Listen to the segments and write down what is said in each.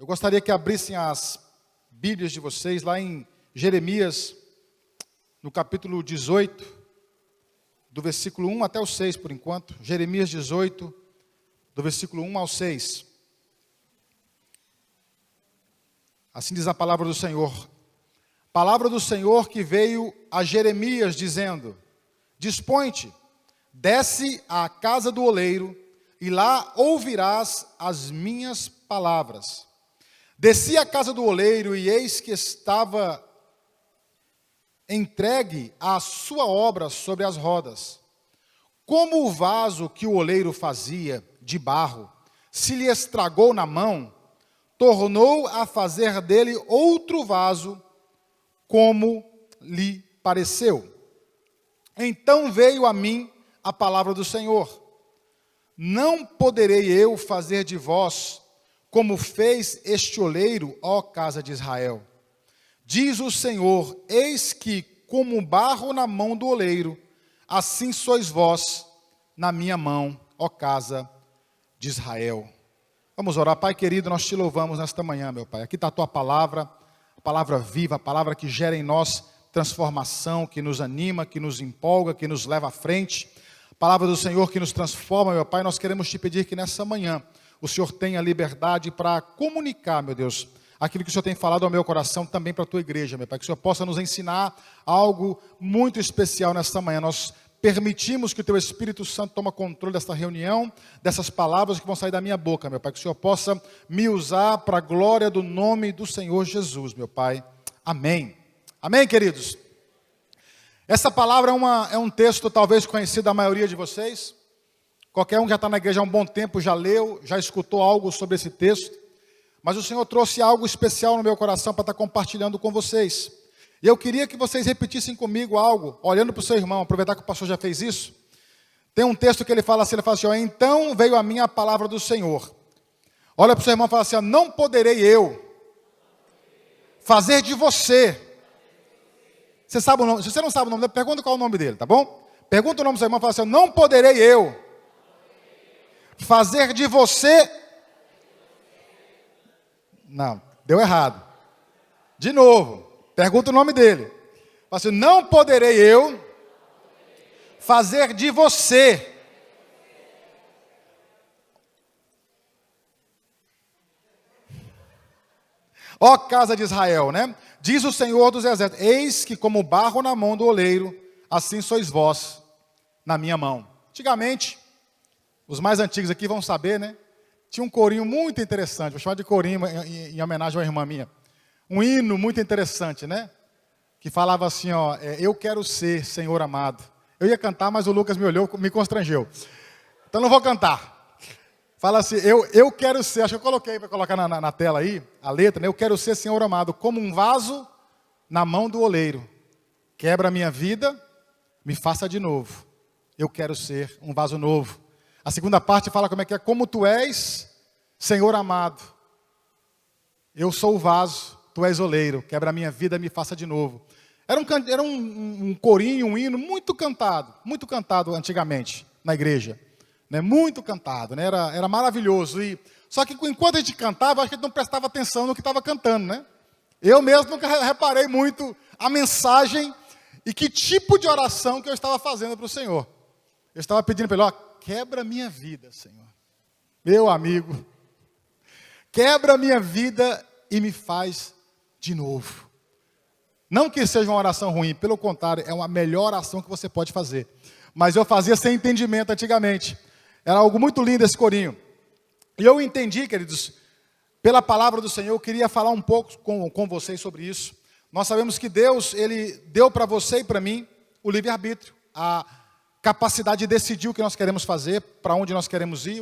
Eu gostaria que abrissem as Bíblias de vocês lá em Jeremias, no capítulo 18, do versículo 1 até o 6 por enquanto. Jeremias 18, do versículo 1 ao 6. Assim diz a palavra do Senhor. Palavra do Senhor que veio a Jeremias dizendo: Dispõe-te, desce à casa do oleiro, e lá ouvirás as minhas palavras. Desci à casa do oleiro, e eis que estava entregue a sua obra sobre as rodas. Como o vaso que o oleiro fazia de barro se lhe estragou na mão, tornou a fazer dele outro vaso, como lhe pareceu. Então veio a mim a palavra do Senhor: Não poderei eu fazer de vós como fez este oleiro, ó casa de Israel? Diz o Senhor: Eis que, como barro na mão do oleiro, assim sois vós na minha mão, ó casa de Israel. Vamos orar. Pai querido, nós te louvamos nesta manhã, meu Pai. Aqui está a tua palavra, a palavra viva, a palavra que gera em nós transformação, que nos anima, que nos empolga, que nos leva à frente. A palavra do Senhor que nos transforma, meu Pai. Nós queremos te pedir que nessa manhã o Senhor tenha liberdade para comunicar, meu Deus, aquilo que o Senhor tem falado ao meu coração também para a tua igreja, meu Pai. Que o Senhor possa nos ensinar algo muito especial nesta manhã. Nós permitimos que o teu Espírito Santo tome controle desta reunião, dessas palavras que vão sair da minha boca, meu Pai. Que o Senhor possa me usar para a glória do nome do Senhor Jesus, meu Pai. Amém. Amém, queridos? Essa palavra é um texto talvez conhecido da maioria de vocês. Qualquer um que já está na igreja há um bom tempo já leu, já escutou algo sobre esse texto. Mas o Senhor trouxe algo especial no meu coração para estar compartilhando com vocês. E eu queria que vocês repetissem comigo algo, olhando para o seu irmão, aproveitar que o pastor já fez isso. Tem um texto que ele fala assim, ó, então veio a mim a palavra do Senhor. Olha para o seu irmão e fala assim, ó, não poderei eu fazer de você. Você sabe o nome? Se você não sabe o nome dele, pergunta qual é o nome dele, tá bom? Pergunta o nome do seu irmão e fala assim, ó, não poderei eu fazer de você. Não, deu errado. De novo, pergunta o nome dele. Fala assim, não poderei eu fazer de você. Ó casa de Israel, né? Diz o Senhor dos Exércitos, eis que como barro na mão do oleiro, assim sois vós na minha mão. Antigamente, os mais antigos aqui vão saber, né? Tinha um corinho muito interessante, vou chamar de corinho em homenagem a uma irmã minha. Um hino muito interessante, né? Que falava assim, ó, eu quero ser, Senhor amado. Eu ia cantar, mas o Lucas me olhou, me constrangeu. Então não vou cantar. Fala assim, eu quero ser, acho que eu coloquei para colocar na tela aí, a letra, né? Eu quero ser, Senhor amado, como um vaso na mão do oleiro. Quebra a minha vida, me faça de novo. Eu quero ser um vaso novo. A segunda parte fala como é que é, como tu és, Senhor amado. Eu sou o vaso, tu és oleiro, quebra a minha vida, me faça de novo. Era um corinho, um hino muito cantado antigamente na igreja. Né? Muito cantado, né? Era maravilhoso. Só que enquanto a gente cantava, acho que a gente não prestava atenção no que estava cantando, né? Eu mesmo nunca reparei muito a mensagem e que tipo de oração que eu estava fazendo para o Senhor. Eu estava pedindo para ele, ó, quebra a minha vida, Senhor. Meu amigo, quebra a minha vida e me faz de novo. Não que seja uma oração ruim, pelo contrário, é uma melhor oração que você pode fazer. Mas eu fazia sem entendimento antigamente. Era algo muito lindo esse corinho. E eu entendi, queridos, pela palavra do Senhor, eu queria falar um pouco com vocês sobre isso. Nós sabemos que Deus, Ele deu para você e para mim o livre-arbítrio, a capacidade de decidir o que nós queremos fazer, para onde nós queremos ir,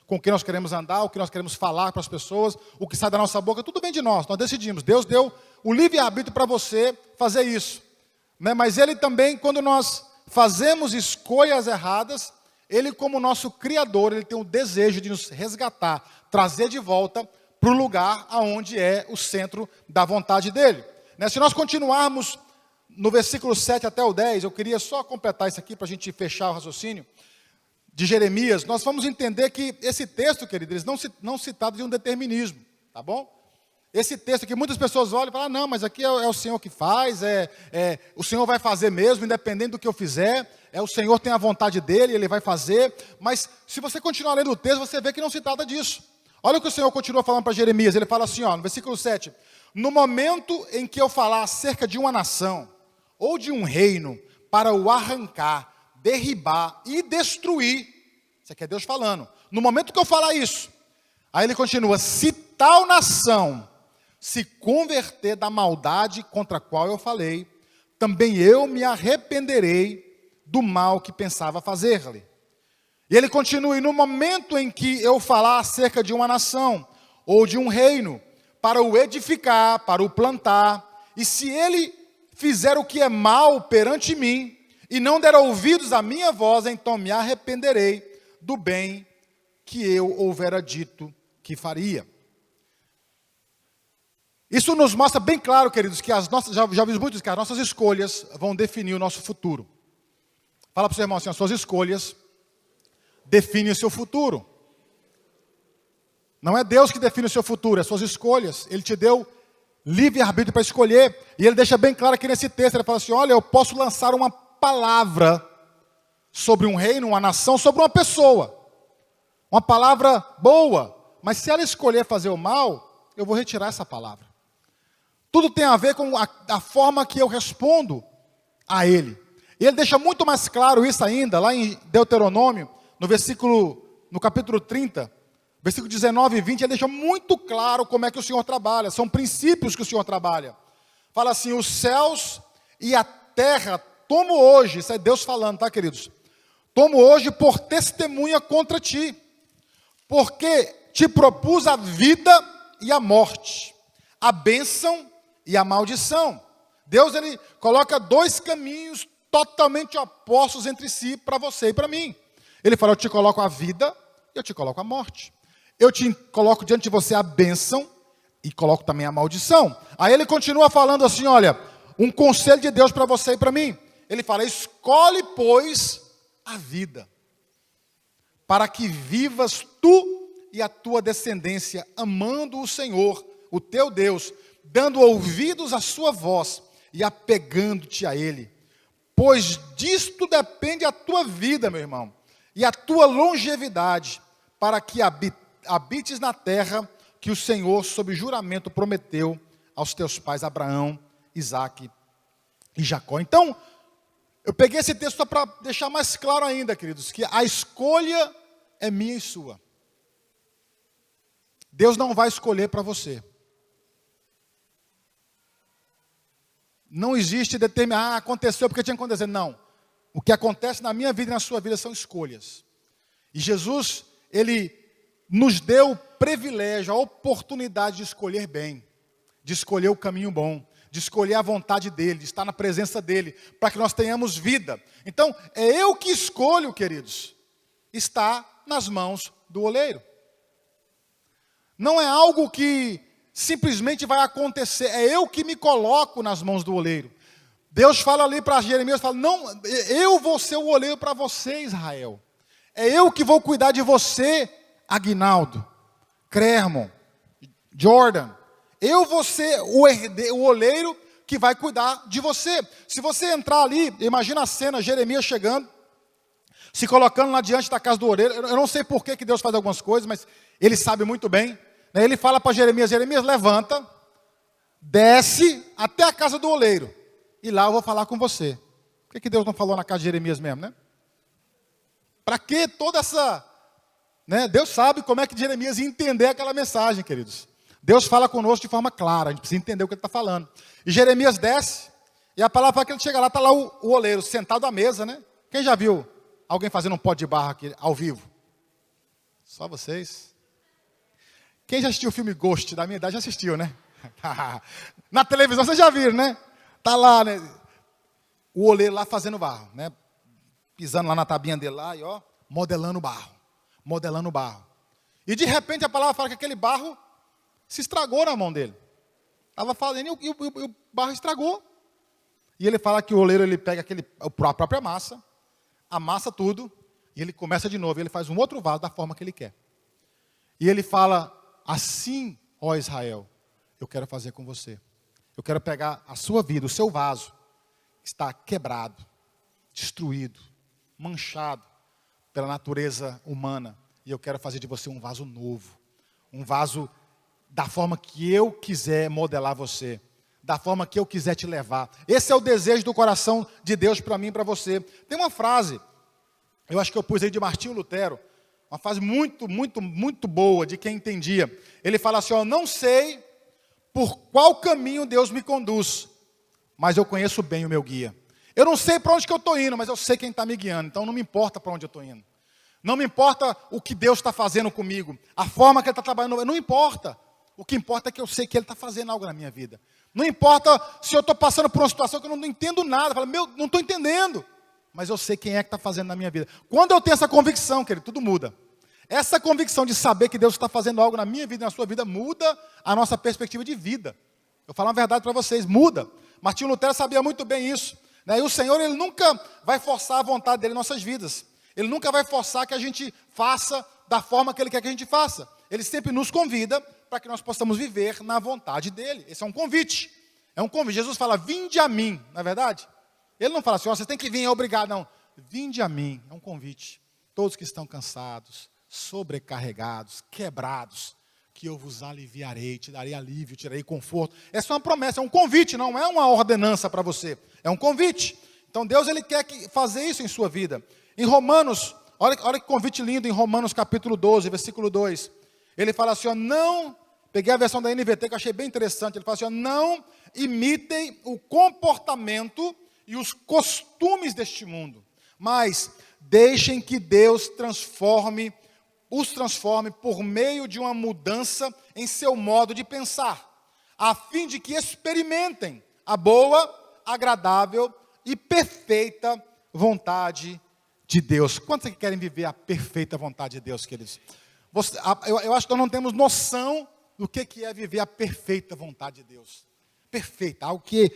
com quem nós queremos andar, o que nós queremos falar para as pessoas, o que sai da nossa boca, tudo vem de nós decidimos. Deus deu o livre-arbítrio para você fazer isso. Né? Mas Ele também, quando nós fazemos escolhas erradas, Ele, como nosso Criador, Ele tem o desejo de nos resgatar, trazer de volta para o lugar aonde é o centro da vontade dEle. Né? Se nós continuarmos no versículo 7 até o 10, eu queria só completar isso aqui para a gente fechar o raciocínio de Jeremias. Nós vamos entender que esse texto, querido, eles não se trata de um determinismo. tá bom? Esse texto aqui, muitas pessoas olham e falam, não, mas aqui é o Senhor que faz, o Senhor vai fazer mesmo, independente do que eu fizer, o Senhor tem a vontade dele, ele vai fazer. Mas se você continuar lendo o texto, você vê que não se trata disso. Olha o que o Senhor continua falando para Jeremias, ele fala assim, no versículo 7, no momento em que eu falar acerca de uma nação, ou de um reino, para o arrancar, derribar e destruir, isso aqui é Deus falando, no momento que eu falar isso, aí ele continua, se tal nação se converter da maldade contra a qual eu falei, também eu me arrependerei do mal que pensava fazer-lhe. E ele continua, e no momento em que eu falar acerca de uma nação, ou de um reino, para o edificar, para o plantar, e se ele fizer o que é mal perante mim, e não der ouvidos à minha voz, então me arrependerei do bem que eu houvera dito que faria. Isso nos mostra bem claro, queridos, que já vimos muito isso, que as nossas escolhas vão definir o nosso futuro. Fala para o seu irmão assim, as suas escolhas definem o seu futuro. Não é Deus que define o seu futuro, é as suas escolhas. Ele te deu livre-arbítrio para escolher. E ele deixa bem claro aqui nesse texto, ele fala assim, olha, eu posso lançar uma palavra sobre um reino, uma nação, sobre uma pessoa. Uma palavra boa, mas se ela escolher fazer o mal, eu vou retirar essa palavra. Tudo tem a ver com a forma que eu respondo a ele. E ele deixa muito mais claro isso ainda, lá em Deuteronômio, no capítulo 30, versículo 19 e 20, ele deixa muito claro como é que o Senhor trabalha, são princípios que o Senhor trabalha. Fala assim, os céus e a terra, tomo hoje, isso é Deus falando, tá, queridos? Tomo hoje por testemunha contra ti, porque te propus a vida e a morte, a bênção e a maldição. Deus, ele coloca dois caminhos totalmente opostos entre si, para você e para mim. Ele fala, eu te coloco a vida e eu te coloco a morte. Eu te coloco diante de você a bênção e coloco também a maldição. Aí ele continua falando assim, olha, um conselho de Deus para você e para mim. Ele fala, escolhe, pois, a vida, para que vivas tu e a tua descendência, amando o Senhor, o teu Deus, dando ouvidos à sua voz e apegando-te a Ele. Pois disto depende a tua vida, meu irmão, e a tua longevidade, para que habites na terra que o Senhor, sob juramento, prometeu aos teus pais Abraão, Isaque e Jacó. Então, eu peguei esse texto só para deixar mais claro ainda, queridos, que a escolha é minha e sua. Deus não vai escolher para você. Não existe determinar, aconteceu porque tinha que acontecer. Não. O que acontece na minha vida e na sua vida são escolhas. E Jesus, ele nos deu o privilégio, a oportunidade de escolher bem, de escolher o caminho bom, de escolher a vontade dele, de estar na presença dele, para que nós tenhamos vida. Então, é eu que escolho, queridos, estar nas mãos do oleiro. Não é algo que simplesmente vai acontecer, é eu que me coloco nas mãos do oleiro. Deus fala ali para Jeremias, fala, não, eu vou ser o oleiro para você, Israel. É eu que vou cuidar de você, Aguinaldo, Crermon, Jordan. Eu vou ser o oleiro que vai cuidar de você. Se você entrar ali, imagina a cena, Jeremias chegando, se colocando lá diante da casa do oleiro. Eu não sei por que Deus faz algumas coisas, mas ele sabe muito bem. Ele fala para Jeremias, Jeremias, levanta, desce até a casa do oleiro, e lá eu vou falar com você. Por que Deus não falou na casa de Jeremias mesmo, né? Para que toda essa... Deus sabe como é que Jeremias ia entender aquela mensagem, queridos. Deus fala conosco de forma clara, a gente precisa entender o que ele está falando. E Jeremias desce, e a palavra fala que ele chega lá, está lá o oleiro sentado à mesa, né? Quem já viu alguém fazendo um pó de barro aqui ao vivo? Só vocês. Quem já assistiu o filme Ghost, da minha idade, já assistiu, né? Na televisão vocês já viram, né? Tá lá, né? O oleiro lá fazendo barro, né? Pisando lá na tabinha dele lá e ó, modelando barro. Modelando barro. E de repente a palavra fala que aquele barro se estragou na mão dele. Estava fazendo e o barro estragou. E ele fala que o oleiro, ele pega a própria massa, amassa tudo, e ele começa de novo. Ele faz um outro vaso da forma que ele quer. E ele fala, assim ó Israel, eu quero fazer com você. Eu quero pegar a sua vida, o seu vaso, que está quebrado, destruído, manchado pela natureza humana, e eu quero fazer de você um vaso novo, um vaso da forma que eu quiser modelar você, da forma que eu quiser te levar. Esse é o desejo do coração de Deus para mim e para você. Tem uma frase, eu acho que eu pus aí de Martinho Lutero, uma frase muito, muito, muito boa de quem entendia. Ele fala assim, ó, não sei por qual caminho Deus me conduz, mas eu conheço bem o meu guia. Eu não sei para onde que eu estou indo, mas eu sei quem está me guiando, então não me importa para onde eu estou indo. Não me importa o que Deus está fazendo comigo, a forma que Ele está trabalhando, não importa. O que importa é que eu sei que Ele está fazendo algo na minha vida. Não importa se eu estou passando por uma situação que eu não entendo nada, eu falo, não estou entendendo. Mas eu sei quem é que está fazendo na minha vida. Quando eu tenho essa convicção, querido, tudo muda. Essa convicção de saber que Deus está fazendo algo na minha vida e na sua vida, muda a nossa perspectiva de vida. Eu falo uma verdade para vocês, muda. Martinho Lutero sabia muito bem isso. Né? E o Senhor, Ele nunca vai forçar a vontade dEle em nossas vidas. Ele nunca vai forçar que a gente faça da forma que Ele quer que a gente faça. Ele sempre nos convida para que nós possamos viver na vontade dEle. Esse é um convite. É um convite. Jesus fala, vinde a mim, não é verdade? Ele não fala assim, ó, você tem que vir, é obrigado, não. Vinde a mim, é um convite. Todos que estão cansados, sobrecarregados, quebrados, que eu vos aliviarei, te darei alívio, te darei conforto. Essa é uma promessa, é um convite, não é uma ordenança para você. É um convite. Então Deus, Ele quer fazer isso em sua vida. Em Romanos, olha que convite lindo, em Romanos capítulo 12, versículo 2. Ele fala assim, ó, não, peguei a versão da NVT que eu achei bem interessante. Ele fala assim, ó, não imitem o comportamento e os costumes deste mundo, mas deixem que Deus os transforme por meio de uma mudança em seu modo de pensar, a fim de que experimentem a boa, agradável e perfeita vontade de Deus. Quantos aqui querem viver a perfeita vontade de Deus, queridos? Eu acho que nós não temos noção do que é viver a perfeita vontade de Deus. Perfeita, algo que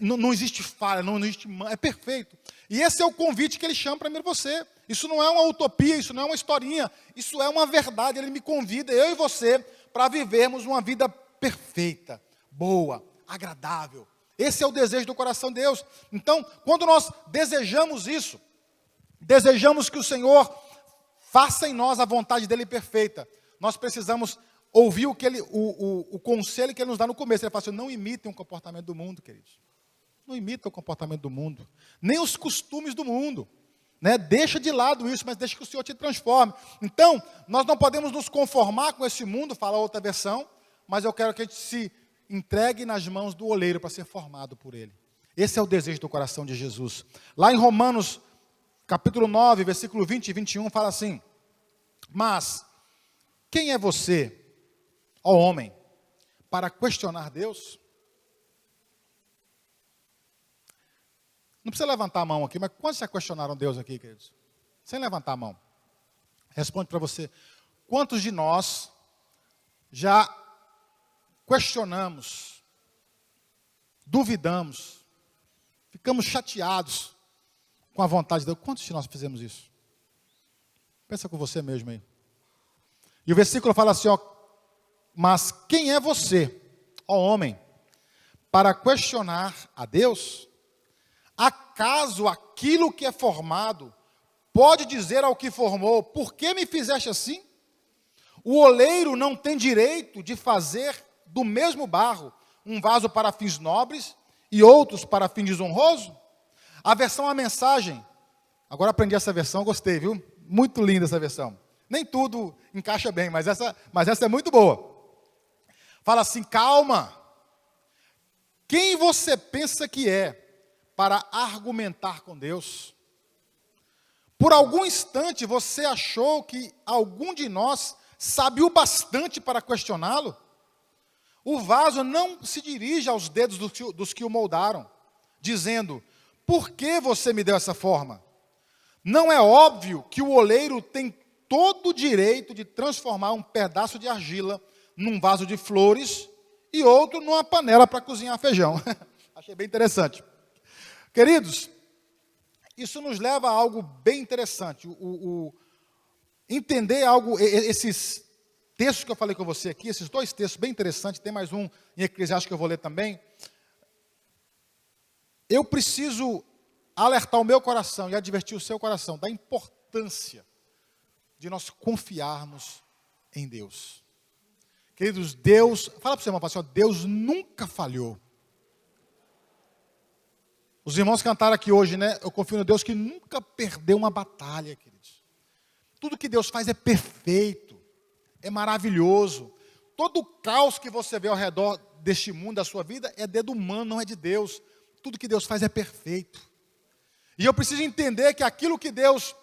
não existe falha, não existe, é perfeito. E esse é o convite que Ele chama para mim e você. Isso não é uma utopia, isso não é uma historinha, isso é uma verdade. Ele me convida, eu e você, para vivermos uma vida perfeita, boa, agradável. Esse é o desejo do coração de Deus. Então, quando nós desejamos isso, desejamos que o Senhor faça em nós a vontade dEle perfeita, nós precisamos ouvir o conselho que Ele nos dá no começo. Ele fala assim, não imitem o comportamento do mundo, queridos. Não imitem o comportamento do mundo, nem os costumes do mundo. Né? Deixa de lado isso, mas deixa que o Senhor te transforme. Então, nós não podemos nos conformar com esse mundo, fala outra versão, mas eu quero que a gente se entregue nas mãos do oleiro para ser formado por Ele. Esse é o desejo do coração de Jesus. Lá em Romanos, capítulo 9, versículo 20 e 21, fala assim, mas quem é você, ó homem, para questionar Deus? Não precisa levantar a mão aqui, mas quantos já questionaram Deus aqui, queridos? Sem levantar a mão. Responde para você. Quantos de nós já questionamos, duvidamos, ficamos chateados com a vontade de Deus? Quantos de nós fizemos isso? Pensa com você mesmo aí. E o versículo fala assim, ó, mas quem é você, ó homem, para questionar a Deus? Acaso aquilo que é formado pode dizer ao que formou, por que me fizeste assim? O oleiro não tem direito de fazer do mesmo barro um vaso para fins nobres e outros para fim desonroso? A versão, a mensagem, agora aprendi essa versão, gostei, viu? Muito linda essa versão. Nem tudo encaixa bem, mas essa é muito boa. Fala assim, calma. Quem você pensa que é para argumentar com Deus? Por algum instante você achou que algum de nós sabe o bastante para questioná-lo? O vaso não se dirige aos dedos dos que o moldaram, dizendo, por que você me deu essa forma? Não é óbvio que o oleiro tem todo o direito de transformar um pedaço de argila num vaso de flores e outro numa panela para cozinhar feijão. Achei bem interessante. Queridos, isso nos leva a algo bem interessante. Entender algo, esses textos que eu falei com você aqui, esses dois textos bem interessantes, tem mais um em Eclesiastes que eu vou ler também. Eu preciso alertar o meu coração e advertir o seu coração da importância de nós confiarmos em Deus. Queridos, Deus, fala para você, irmão, assim, ó, Deus nunca falhou. Os irmãos cantaram aqui hoje, né? Eu confio no Deus que nunca perdeu uma batalha, queridos. Tudo que Deus faz é perfeito, é maravilhoso. Todo o caos que você vê ao redor deste mundo, da sua vida, é dedo humano, não é de Deus. Tudo que Deus faz é perfeito. E eu preciso entender que aquilo que Deus,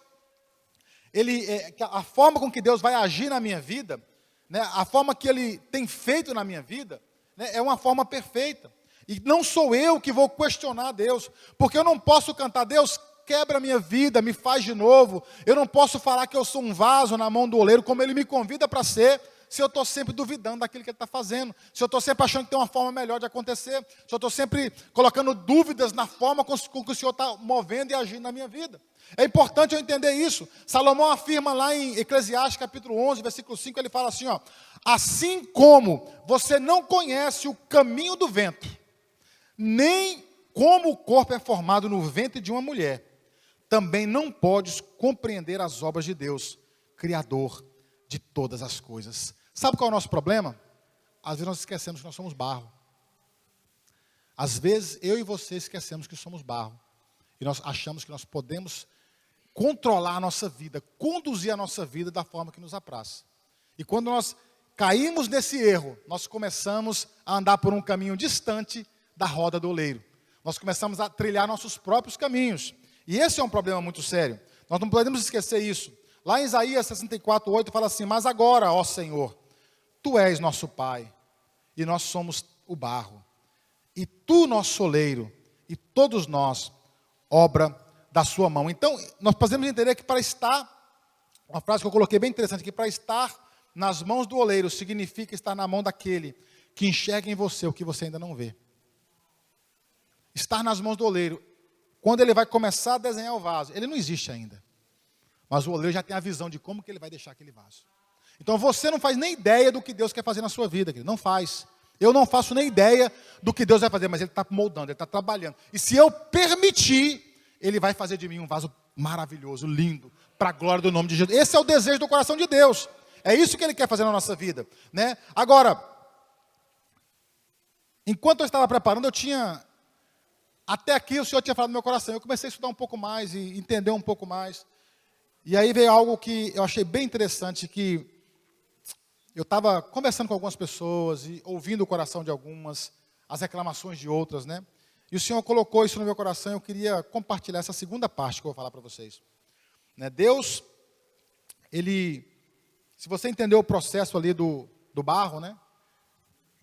a forma com que Deus vai agir na minha vida, né, a forma que Ele tem feito na minha vida, né, é uma forma perfeita. E não sou eu que vou questionar Deus, porque eu não posso cantar, Deus, quebra a minha vida, me faz de novo. Eu não posso falar que eu sou um vaso na mão do oleiro, como Ele me convida para ser, se eu estou sempre duvidando daquilo que Ele está fazendo, se eu estou sempre achando que tem uma forma melhor de acontecer, se eu estou sempre colocando dúvidas na forma com que o Senhor está movendo e agindo na minha vida. É importante eu entender isso. Salomão afirma lá em Eclesiastes capítulo 11, versículo 5, ele fala assim, ó, assim como você não conhece o caminho do vento, nem como o corpo é formado no ventre de uma mulher, também não podes compreender as obras de Deus, Criador de todas as coisas. Sabe qual é o nosso problema? Às vezes nós esquecemos que nós somos barro. Às vezes eu e você esquecemos que somos barro. E nós achamos que nós podemos controlar a nossa vida, conduzir a nossa vida da forma que nos apraz. E quando nós caímos nesse erro, nós começamos a andar por um caminho distante da roda do oleiro. Nós começamos a trilhar nossos próprios caminhos. E esse é um problema muito sério. Nós não podemos esquecer isso. Lá em Isaías 64:8 fala assim, mas agora, ó Senhor, Tu és nosso Pai, e nós somos o barro, e Tu nosso oleiro, e todos nós, obra da Sua mão. Então, nós podemos entender que para estar, uma frase que eu coloquei bem interessante, que para estar nas mãos do oleiro, significa estar na mão daquele que enxerga em você o que você ainda não vê. Estar nas mãos do oleiro, quando ele vai começar a desenhar o vaso, ele não existe ainda. Mas o oleiro já tem a visão de como que ele vai deixar aquele vaso. Então você não faz nem ideia do que Deus quer fazer na sua vida, querido. Não faz. Eu não faço nem ideia do que Deus vai fazer, mas Ele está moldando, Ele está trabalhando. E se eu permitir, Ele vai fazer de mim um vaso maravilhoso, lindo, para a glória do nome de Jesus. Esse é o desejo do coração de Deus. É isso que Ele quer fazer na nossa vida, né? Agora, enquanto eu estava preparando, até aqui o Senhor tinha falado no meu coração. Eu comecei a estudar um pouco mais e entender um pouco mais. E aí veio algo que eu achei bem interessante, que eu estava conversando com algumas pessoas e ouvindo o coração de algumas, as reclamações de outras, né? E o Senhor colocou isso no meu coração, eu queria compartilhar essa segunda parte que eu vou falar para vocês. Né? Deus, se você entender o processo ali do barro, né?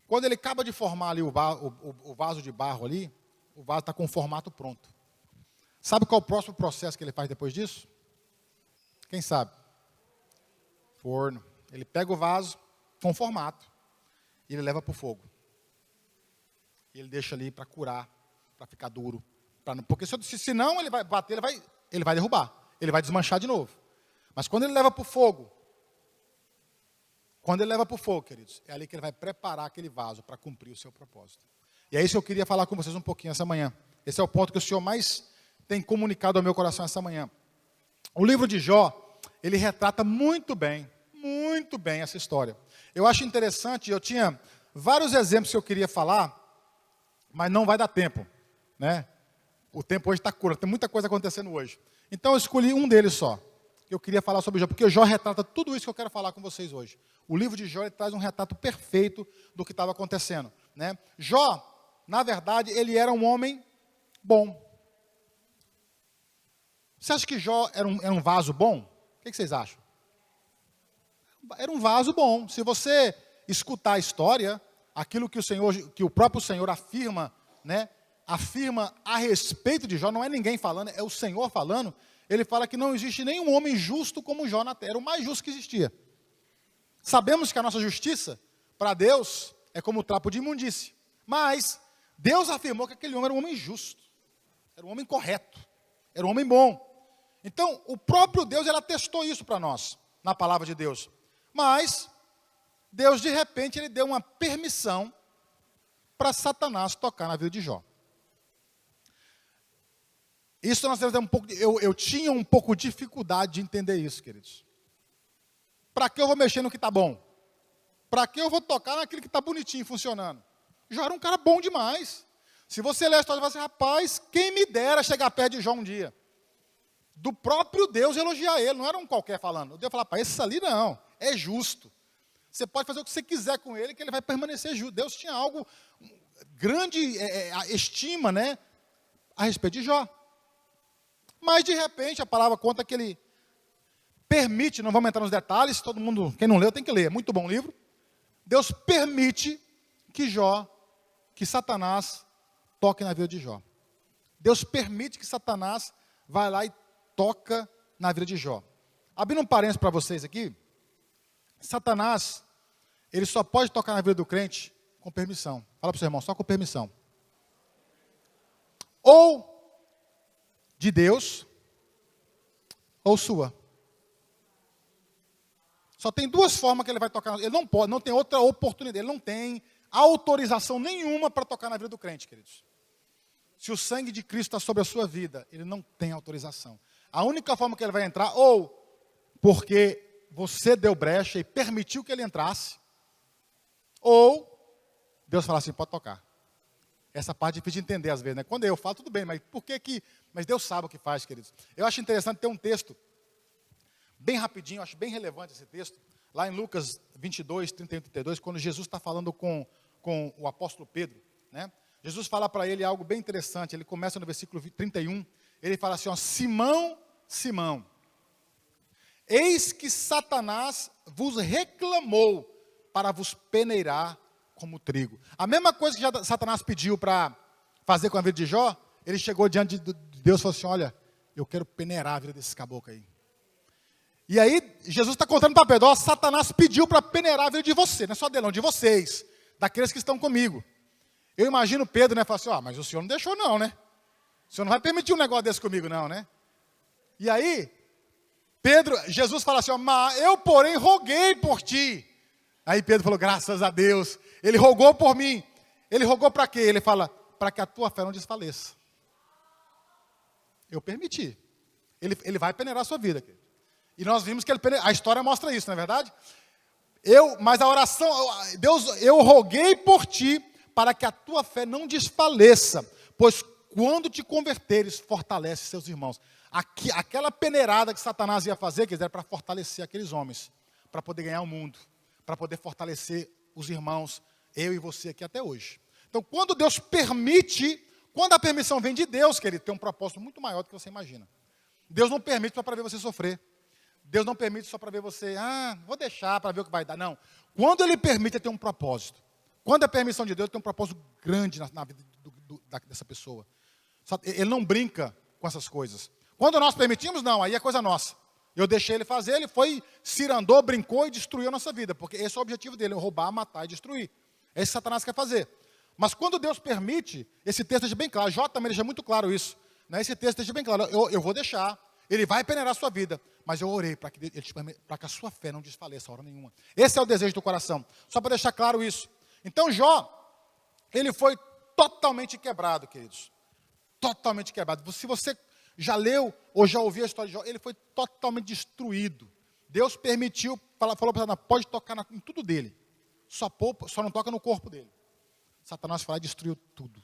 Quando Ele acaba de formar ali o vaso de barro ali, o vaso está com o formato pronto. Sabe qual é o próximo processo que Ele faz depois disso? Quem sabe? Forno. Ele pega o vaso com formato e ele leva para o fogo. E ele deixa ali para curar, para ficar duro. Porque se não ele vai bater, ele vai derrubar. Ele vai desmanchar de novo. Mas quando ele leva para o fogo, queridos, é ali que ele vai preparar aquele vaso para cumprir o seu propósito. E é isso que eu queria falar com vocês um pouquinho essa manhã. Esse é o ponto que o Senhor mais tem comunicado ao meu coração essa manhã. O livro de Jó, ele retrata muito bem essa história. Eu acho interessante, eu tinha vários exemplos que eu queria falar, mas não vai dar tempo, né? O tempo hoje está curto, tem muita coisa acontecendo hoje. Então eu escolhi um deles só, que eu queria falar sobre Jó, porque o Jó retrata tudo isso que eu quero falar com vocês hoje. O livro de Jó ele traz um retrato perfeito do que estava acontecendo, né? Jó, na verdade, ele era um homem bom. Você acha que Jó era um vaso bom? O que vocês acham? Era um vaso bom. Se você escutar a história, aquilo que o próprio Senhor afirma, né? Afirma a respeito de Jó, não é ninguém falando, é o Senhor falando. Ele fala que não existe nenhum homem justo como Jó na terra, era o mais justo que existia. Sabemos que a nossa justiça, para Deus, é como o trapo de imundície. Mas Deus afirmou que aquele homem era um homem justo, era um homem correto, era um homem bom. Então, o próprio Deus, ele atestou isso para nós, na palavra de Deus. Mas, Deus, de repente, ele deu uma permissão para Satanás tocar na vida de Jó. Isso nós temos um pouco, eu tinha um pouco de dificuldade de entender isso, queridos. Para que eu vou mexer no que está bom? Para que eu vou tocar naquilo que está bonitinho, funcionando? Jó era um cara bom demais. Se você ler a história, você vai dizer, rapaz, quem me dera chegar perto de Jó um dia. Do próprio Deus elogiar ele, não era um qualquer falando. O Deus falava, rapaz, esse ali não, é justo. Você pode fazer o que você quiser com ele, que ele vai permanecer justo. Deus tinha algo, grande estima, né, a respeito de Jó. Mas, de repente, a palavra conta que ele permite, não vamos entrar nos detalhes, todo mundo, quem não leu tem que ler, é muito bom livro. Deus permite que Satanás toque na vida de Jó. Deus permite que Satanás vá lá e toca na vida de Jó. Abrindo um parênteses para vocês aqui, Satanás, ele só pode tocar na vida do crente com permissão. Fala para o seu irmão, só com permissão. Ou de Deus, ou sua. Só tem duas formas que ele vai tocar. Ele não pode, não tem outra oportunidade. Ele não tem autorização nenhuma para tocar na vida do crente, queridos. Se o sangue de Cristo está sobre a sua vida, ele não tem autorização. A única forma que ele vai entrar, ou porque você deu brecha e permitiu que ele entrasse, ou Deus fala assim, pode tocar. Essa parte é difícil de entender às vezes, né? Quando eu falo, tudo bem, mas por que que... Mas Deus sabe o que faz, queridos. Eu acho interessante ter um texto, bem rapidinho, eu acho bem relevante esse texto, lá em Lucas 22, 31 e 32, quando Jesus está falando com o apóstolo Pedro, né? Jesus fala para ele algo bem interessante, ele começa no versículo 31, ele fala assim, ó, Simão, Simão, eis que Satanás vos reclamou para vos peneirar como trigo. A mesma coisa que já Satanás pediu para fazer com a vida de Jó, ele chegou diante de Deus e falou assim, olha, eu quero peneirar a vida desse caboclo aí. E aí, Jesus está contando para Pedro, ó, Satanás pediu para peneirar a vida de você, não é só dele não, de vocês, daqueles que estão comigo. Eu imagino Pedro, né, falar assim, mas o senhor não deixou não, né? O senhor não vai permitir um negócio desse comigo não, né? E aí, Jesus fala assim, mas eu porém roguei por ti. Aí Pedro falou, graças a Deus, ele rogou por mim. Ele rogou para quê? Ele fala, para que a tua fé não desfaleça. Eu permiti. Ele vai peneirar a sua vida. Querido. E nós vimos que a história mostra isso, não é verdade? Mas a oração, Deus, eu roguei por ti, para que a tua fé não desfaleça, pois quando te converteres, fortalece seus irmãos. Aquela peneirada que Satanás ia fazer, quer dizer, era para fortalecer aqueles homens, para poder ganhar o mundo, para poder fortalecer os irmãos, eu e você aqui até hoje. Então, quando Deus permite, quando a permissão vem de Deus, querido, tem um propósito muito maior do que você imagina. Deus não permite só para ver você sofrer. Deus não permite só para ver você, vou deixar para ver o que vai dar. Não. Quando Ele permite, Ele tem um propósito. Quando é permissão de Deus, tem um propósito grande na vida dessa pessoa. Ele não brinca com essas coisas. Quando nós permitimos, não, aí é coisa nossa. Eu deixei ele fazer, ele foi, cirandou, brincou e destruiu a nossa vida. Porque esse é o objetivo dele, roubar, matar e destruir. É isso que Satanás quer fazer. Mas quando Deus permite, esse texto deixa bem claro, Jó também deixa muito claro isso. Né? Esse texto deixa bem claro, eu vou deixar, ele vai peneirar a sua vida, mas eu orei para que a sua fé não desfaleça a hora nenhuma. Esse é o desejo do coração, só para deixar claro isso. Então Jó, ele foi totalmente quebrado, queridos. Totalmente quebrado. Se você já leu ou já ouviu a história de Jó, ele foi totalmente destruído. Deus permitiu, falou para Satanás, pode tocar em tudo dele. Só não toca no corpo dele. Satanás foi lá e destruiu tudo.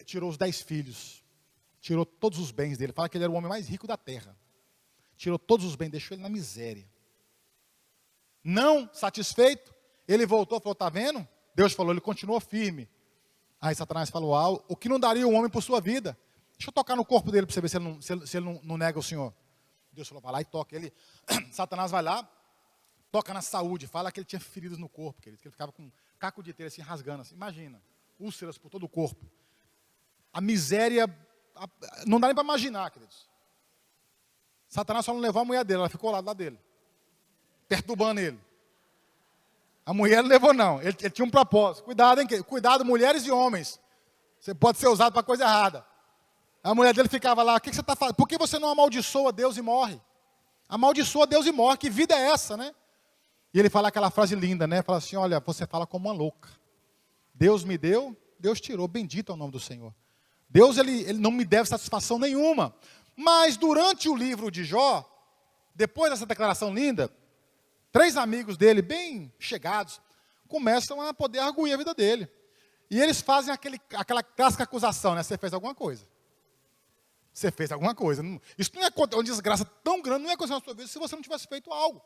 Tirou os 10 filhos. Tirou todos os bens dele. Fala que ele era o homem mais rico da terra. Tirou todos os bens, deixou ele na miséria. Não satisfeito, ele voltou e falou, está vendo? Deus falou, ele continuou firme. Aí Satanás falou, o que não daria um homem por sua vida? Deixa eu tocar no corpo dele para você ver se ele não nega o Senhor. Deus falou, vai lá e toca. Satanás vai lá, toca na saúde, fala que ele tinha feridas no corpo, querido, que ele ficava com um caco de telha assim, rasgando assim. Imagina, úlceras por todo o corpo. A miséria, não dá nem para imaginar, queridos. Satanás só não levou a mulher dele, ela ficou ao lado dele, perturbando ele. A mulher não levou não, ele tinha um propósito. Cuidado, hein, querido? Cuidado, mulheres e homens. Você pode ser usado para coisa errada. A mulher dele ficava lá, o que você está fazendo? Por que você não amaldiçoa Deus e morre? Amaldiçoa Deus e morre, que vida é essa, né? E ele fala aquela frase linda, né? Fala assim, olha, você fala como uma louca. Deus me deu, Deus tirou, bendito é o nome do Senhor. Deus, ele não me deve satisfação nenhuma. Mas durante o livro de Jó, depois dessa declaração linda, 3 amigos dele, bem chegados, começam a poder arguir a vida dele. E eles fazem aquela clássica acusação, né? Você fez alguma coisa. Você fez alguma coisa. Isso não é uma desgraça tão grande, não ia acontecer na sua vida se você não tivesse feito algo.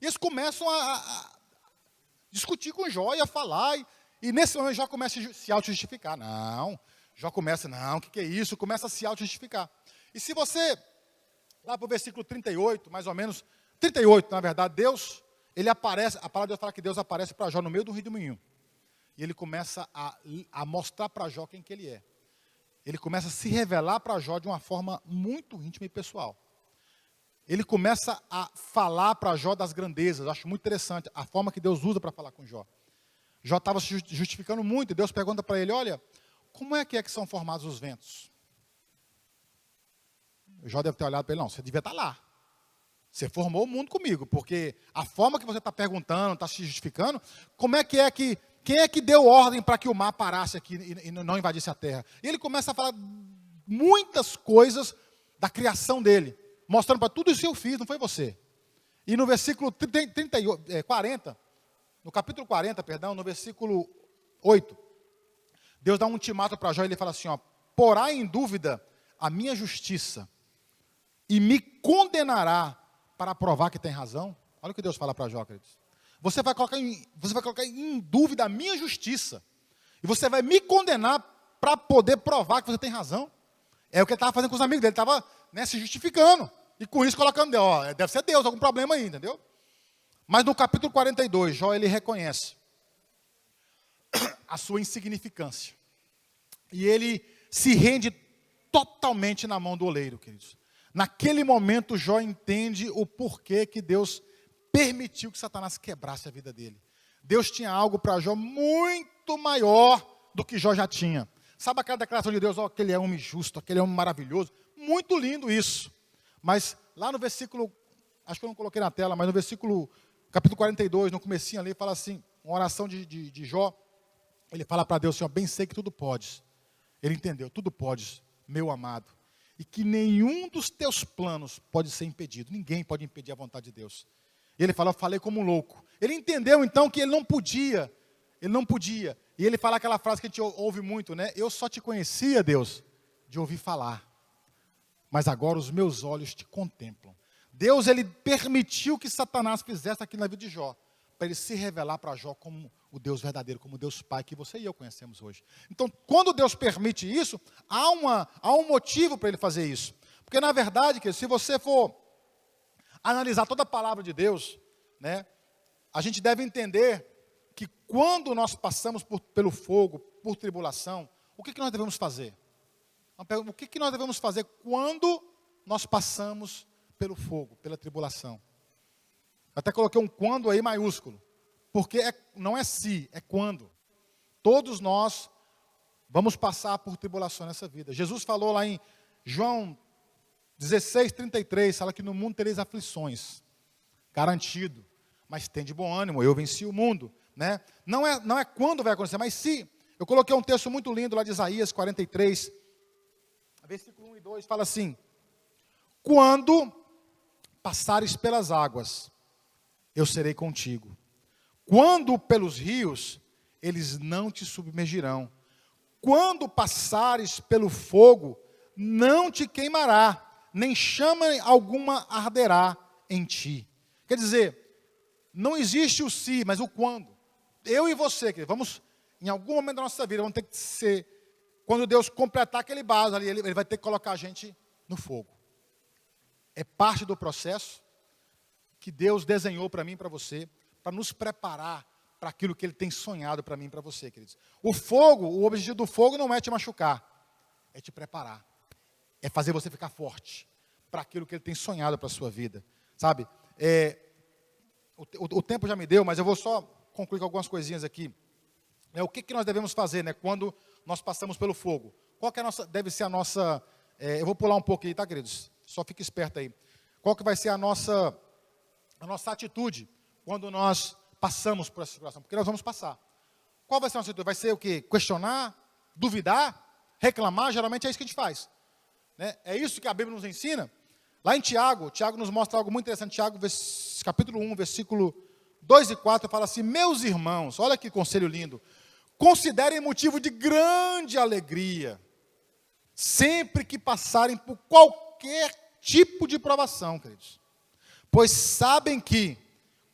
E eles começam a discutir com Jó e a falar. E nesse momento Jó começa a se auto-justificar. Jó começa, o que é isso? Começa a se auto-justificar. E se você, lá para o versículo 38, mais ou menos, 38, na verdade, Deus, ele aparece, a palavra de Deus fala que Deus aparece para Jó no meio do rio do moinho. E ele começa a mostrar para Jó quem que ele é. Ele começa a se revelar para Jó de uma forma muito íntima e pessoal. Ele começa a falar para Jó das grandezas. Eu acho muito interessante a forma que Deus usa para falar com Jó. Jó estava se justificando muito, e Deus pergunta para ele, olha, como é que são formados os ventos? Jó deve ter olhado para ele, não, você devia estar lá. Você formou o mundo comigo, porque a forma que você está perguntando, está se justificando, quem é que deu ordem para que o mar parasse aqui e não invadisse a terra? E ele começa a falar muitas coisas da criação dele, mostrando para tudo isso eu fiz, não foi você. E no versículo 40, no capítulo 40, perdão, no versículo 8, Deus dá um ultimato para Jó e ele fala assim, porá em dúvida a minha justiça e me condenará para provar que tem razão. Olha o que Deus fala para Jó, queridos. Você vai colocar em dúvida a minha justiça. E você vai me condenar para poder provar que você tem razão. É o que ele estava fazendo com os amigos dele. Ele estava se justificando. E com isso colocando, deve ser Deus, algum problema aí, entendeu? Mas no capítulo 42, Jó, ele reconhece a sua insignificância. E ele se rende totalmente na mão do oleiro, queridos. Naquele momento, Jó entende o porquê que Deus permitiu que Satanás quebrasse a vida dele. Deus tinha algo para Jó muito maior do que Jó já tinha. Sabe aquela declaração de Deus, aquele é homem justo, aquele é homem maravilhoso? Muito lindo isso. Mas lá no versículo, acho que eu não coloquei na tela, mas no versículo, capítulo 42, no comecinho ali, fala assim, uma oração de Jó, ele fala para Deus assim, bem sei que tudo podes. Ele entendeu, tudo podes, meu amado. E que nenhum dos teus planos pode ser impedido. Ninguém pode impedir a vontade de Deus. E ele fala, eu falei como um louco. Ele entendeu então que ele não podia. E ele fala aquela frase que a gente ouve muito, né? Eu só te conhecia, Deus, de ouvir falar. Mas agora os meus olhos te contemplam. Deus, ele permitiu que Satanás fizesse aquilo na vida de Jó, para ele se revelar para Jó como o Deus verdadeiro, como o Deus Pai, que você e eu conhecemos hoje. Então, quando Deus permite isso, há um motivo para ele fazer isso. Porque, na verdade, se você for analisar toda a palavra de Deus, né, a gente deve entender que quando nós passamos pelo fogo, por tribulação, o que nós devemos fazer? O que nós devemos fazer quando nós passamos pelo fogo, pela tribulação? Até coloquei um quando aí maiúsculo, porque não é se, é quando. Todos nós vamos passar por tribulação nessa vida. Jesus falou lá em João 16:33, fala que no mundo tereis aflições, garantido, mas tem de bom ânimo, eu venci o mundo, né? Não é quando vai acontecer, mas se. Eu coloquei um texto muito lindo lá de Isaías 43, versículo 1 e 2, fala assim, quando passares pelas águas, eu serei contigo. Quando pelos rios, eles não te submergirão. Quando passares pelo fogo, não te queimará, nem chama alguma arderá em ti. Quer dizer, não existe o se, mas o quando. Eu e você, vamos, em algum momento da nossa vida, vamos ter que ser, quando Deus completar aquele vaso ali, ele vai ter que colocar a gente no fogo. É parte do processo que Deus desenhou para mim e para você, para nos preparar para aquilo que Ele tem sonhado para mim e para você, queridos. O objetivo do fogo não é te machucar, é te preparar. É fazer você ficar forte para aquilo que Ele tem sonhado para a sua vida, sabe? O tempo já me deu, mas eu vou só concluir com algumas coisinhas aqui. O que nós devemos fazer, né, quando nós passamos pelo fogo? Qual que deve ser a nossa... eu vou pular um pouco aí, tá, queridos? Só fique esperto aí. Qual que vai ser a nossa atitude quando nós passamos por essa situação, porque nós vamos passar. Qual vai ser a nossa atitude? Vai ser o quê? Questionar, duvidar, reclamar? Geralmente é isso que a gente faz, né? É isso que a Bíblia nos ensina. Lá em Tiago nos mostra algo muito interessante. Tiago, capítulo 1, versículo 2 e 4, fala assim: meus irmãos, olha que conselho lindo, considerem motivo de grande alegria, sempre que passarem por qualquer tipo de provação, queridos. Pois sabem que,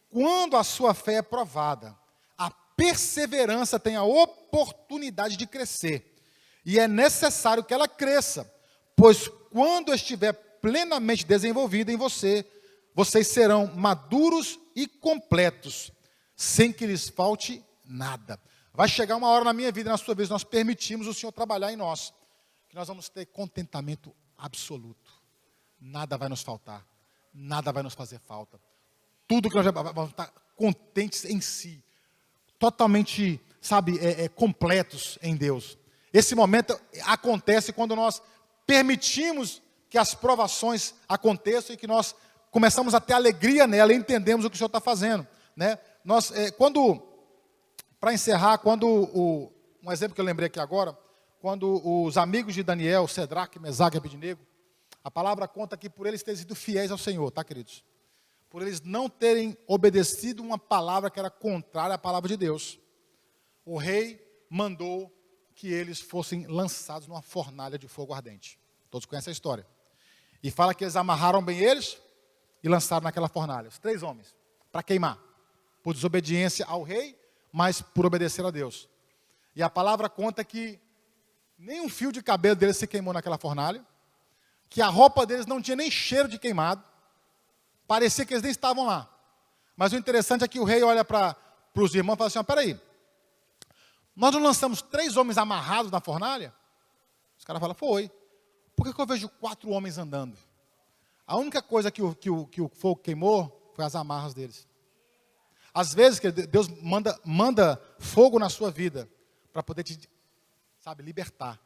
quando a sua fé é provada, a perseverança tem a oportunidade de crescer. E é necessário que ela cresça, pois quando estiver plenamente desenvolvida em vocês serão maduros e completos, sem que lhes falte nada. Vai chegar uma hora na minha vida e na sua vida, nós permitimos o Senhor trabalhar em nós, que nós vamos ter contentamento absoluto. Nada vai nos faltar, nada vai nos fazer falta. Tudo que nós vamos estar contentes em si, totalmente, completos em Deus. Esse momento acontece quando nós permitimos que as provações aconteçam e que nós começamos a ter alegria nela e entendemos o que o Senhor está fazendo, né? Para encerrar, um exemplo que eu lembrei aqui agora, quando os amigos de Daniel, Cedraque, Mesaque e Abednego, a palavra conta que por eles terem sido fiéis ao Senhor, tá, queridos? Por eles não terem obedecido uma palavra que era contrária à palavra de Deus, o rei mandou que eles fossem lançados numa fornalha de fogo ardente. Todos conhecem a história. E fala que eles amarraram bem eles e lançaram naquela fornalha, os 3 homens, para queimar, por desobediência ao rei, mas por obedecer a Deus. E a palavra conta que nem um fio de cabelo deles se queimou naquela fornalha, que a roupa deles não tinha nem cheiro de queimado, parecia que eles nem estavam lá. Mas o interessante é que o rei olha para os irmãos e fala assim: peraí, nós não lançamos 3 homens amarrados na fornalha? Os caras falam: foi. Por que eu vejo 4 homens andando? A única coisa que o fogo queimou foi as amarras deles. Às vezes Deus manda fogo na sua vida para poder te, libertar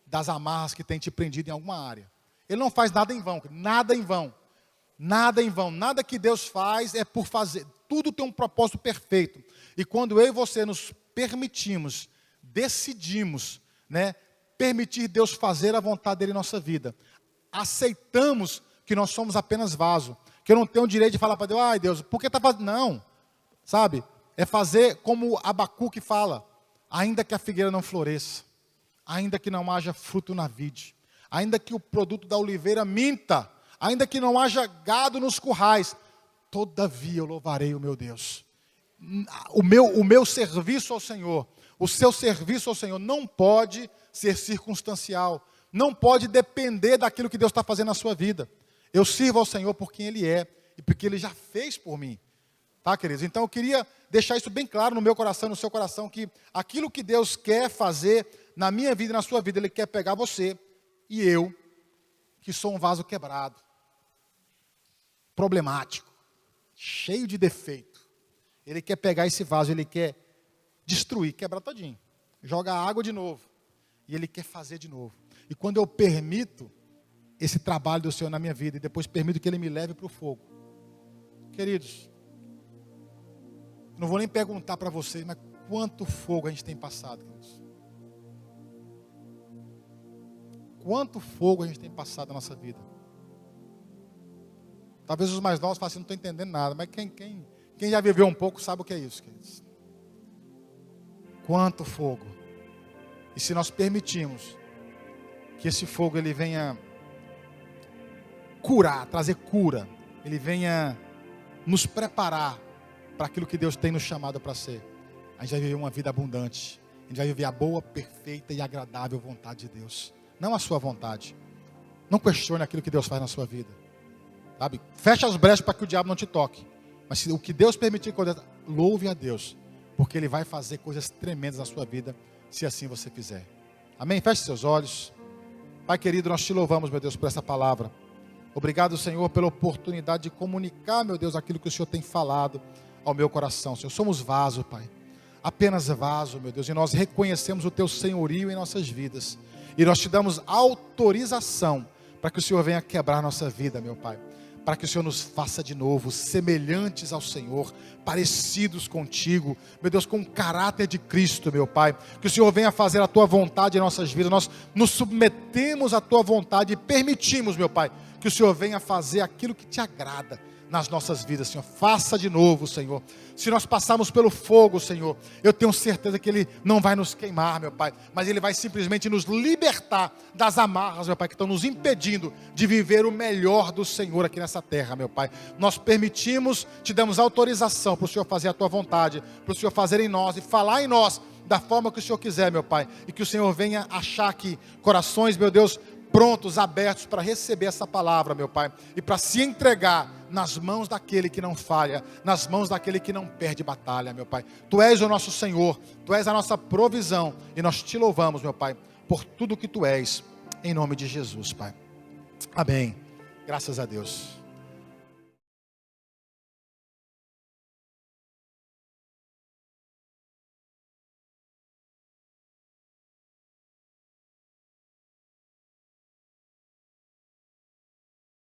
das amarras que tem te prendido em alguma área. Ele não faz nada em vão, nada em vão. Nada em vão, nada que Deus faz é por fazer. Tudo tem um propósito perfeito. E quando eu e você nos permitimos, decidimos, permitir Deus fazer a vontade dele em nossa vida, aceitamos que nós somos apenas vaso, que eu não tenho o direito de falar para Deus: ai Deus, por que está fazendo? Não, é fazer como Abacuque fala: ainda que a figueira não floresça, ainda que não haja fruto na vide, ainda que o produto da oliveira minta, ainda que não haja gado nos currais, todavia eu louvarei o meu Deus. O meu serviço ao Senhor, o seu serviço ao Senhor não pode ser circunstancial, não pode depender daquilo que Deus está fazendo na sua vida. Eu sirvo ao Senhor por quem Ele é e porque Ele já fez por mim. Tá, queridos? Então eu queria deixar isso bem claro no meu coração, no seu coração, que aquilo que Deus quer fazer na minha vida e na sua vida, Ele quer pegar você e eu, que sou um vaso quebrado, problemático, cheio de defeito. Ele quer pegar esse vaso, Ele quer destruir, quebrar todinho, jogar água de novo, e Ele quer fazer de novo. E quando eu permito esse trabalho do Senhor na minha vida, e depois permito que Ele me leve para o fogo, queridos, não vou nem perguntar para vocês, mas quanto fogo a gente tem passado, queridos? Quanto fogo a gente tem passado na nossa vida? Talvez os mais novos falem assim: não estou entendendo nada, mas quem já viveu um pouco sabe o que é isso, queridos. Quanto fogo. E se nós permitirmos que esse fogo ele venha curar, trazer cura, ele venha nos preparar para aquilo que Deus tem nos chamado para ser, a gente vai viver uma vida abundante, a gente vai viver a boa, perfeita e agradável vontade de Deus, não a sua vontade. Não questione aquilo que Deus faz na sua vida, fecha as brechas para que o diabo não te toque, mas se o que Deus permitir, louve a Deus, porque Ele vai fazer coisas tremendas na sua vida, se assim você fizer. Amém? Feche seus olhos. Pai querido, nós te louvamos, meu Deus, por essa palavra. Obrigado, Senhor, pela oportunidade de comunicar, meu Deus, aquilo que o Senhor tem falado ao meu coração, Senhor. Somos vaso, Pai, apenas vaso, meu Deus, e nós reconhecemos o Teu senhorio em nossas vidas, e nós te damos autorização para que o Senhor venha quebrar nossa vida, meu Pai. para que o Senhor nos faça de novo semelhantes ao Senhor, parecidos contigo, meu Deus, com o caráter de Cristo, meu Pai. Que o Senhor venha fazer a tua vontade em nossas vidas. Nós nos submetemos à tua vontade e permitimos, meu Pai, que o Senhor venha fazer aquilo que te agrada nas nossas vidas, Senhor. Faça de novo, Senhor. Se nós passarmos pelo fogo, Senhor, eu tenho certeza que Ele não vai nos queimar, meu Pai, mas Ele vai simplesmente nos libertar das amarras, meu Pai, que estão nos impedindo de viver o melhor do Senhor aqui nessa terra, meu Pai. Nós permitimos, te damos autorização para o Senhor fazer a tua vontade, para o Senhor fazer em nós e falar em nós da forma que o Senhor quiser, meu Pai, e que o Senhor venha achar aqui corações, meu Deus, prontos, abertos para receber essa palavra, meu Pai, e para se entregar nas mãos daquele que não falha, nas mãos daquele que não perde batalha, meu Pai. Tu és o nosso Senhor, Tu és a nossa provisão, e nós te louvamos, meu Pai, por tudo que Tu és, em nome de Jesus, Pai. Amém. Graças a Deus.